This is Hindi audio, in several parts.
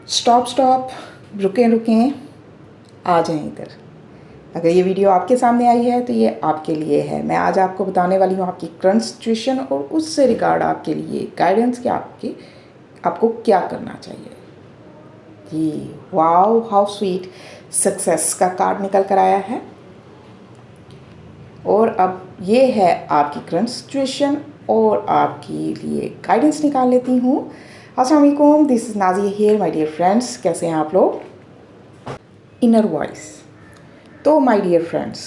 स्टॉप स्टॉप, रुकें रुकें, आ जाएं इधर। अगर ये वीडियो आपके सामने आई है तो ये आपके लिए है। मैं आज आपको बताने वाली हूँ आपकी करंट सिचुएशन और उससे रिगार्ड आपके लिए गाइडेंस कि आपको क्या करना चाहिए। जी वाओ, हाउ स्वीट, सक्सेस का कार्ड निकल कर आया है। और अब ये है आपकी करंट सिचुएशन और आपके लिए गाइडेंस निकाल लेती हूँ। अस्सलाम वालेकुम, this is Naziya here my dear friends. कैसे हैं आप लोग? Inner voice. तो माय डियर फ्रेंड्स,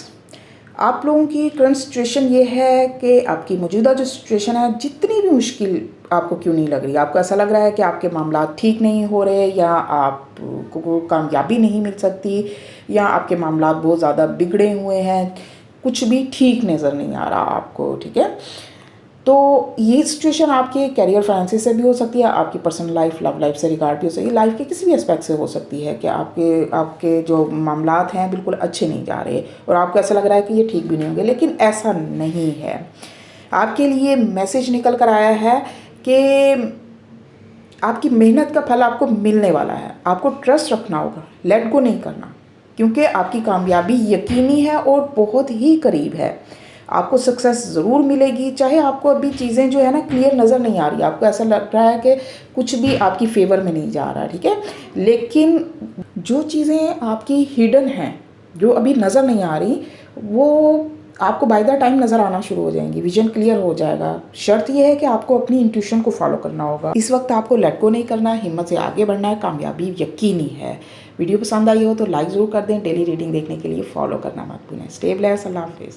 आप लोगों की करंट सिचुएशन ये है कि आपकी मौजूदा जो सिचुएशन है, जितनी भी मुश्किल आपको क्यों नहीं लग रही, आपको ऐसा लग रहा है कि आपके मामला ठीक नहीं हो रहे या आपको कामयाबी नहीं मिल सकती या आपके मामला बहुत ज़्यादा बिगड़े हुए हैं, कुछ भी ठीक नज़र नहीं आ रहा आपको, ठीक है। तो ये सिचुएशन आपके करियर फाइनेंस से भी हो सकती है, आपकी पर्सनल लाइफ, लव लाइफ से रिगार्ड भी हो सकती है, लाइफ के किसी भी एस्पेक्ट से हो सकती है कि आपके जो मामलात हैं बिल्कुल अच्छे नहीं जा रहे और आपको ऐसा लग रहा है कि ये ठीक भी नहीं होंगे, लेकिन ऐसा नहीं है। आपके लिए मैसेज निकल कर आया है कि आपकी मेहनत का फल आपको मिलने वाला है। आपको ट्रस्ट रखना होगा, लेट गो नहीं करना, क्योंकि आपकी कामयाबी यकीनी है और बहुत ही करीब है। आपको सक्सेस ज़रूर मिलेगी, चाहे आपको अभी चीज़ें जो है ना क्लियर नज़र नहीं आ रही, आपको ऐसा लग रहा है कि कुछ भी आपकी फेवर में नहीं जा रहा, ठीक है। लेकिन जो चीज़ें आपकी हिडन हैं, जो अभी नज़र नहीं आ रही, वो आपको बाय द टाइम नज़र आना शुरू हो जाएंगी, विजन क्लियर हो जाएगा। शर्त यह है कि आपको अपनी इंट्यूशन को फॉलो करना होगा। इस वक्त आपको लेट गो नहीं करना है, हिम्मत से आगे बढ़ना है, कामयाबी यकीनी है। वीडियो पसंद आई हो तो लाइक ज़रूर कर दें। डेली रीडिंग देखने के लिए फॉलो करना मत भूलें। स्टे ब्लेस्ड, अल्लाह हाफिज़।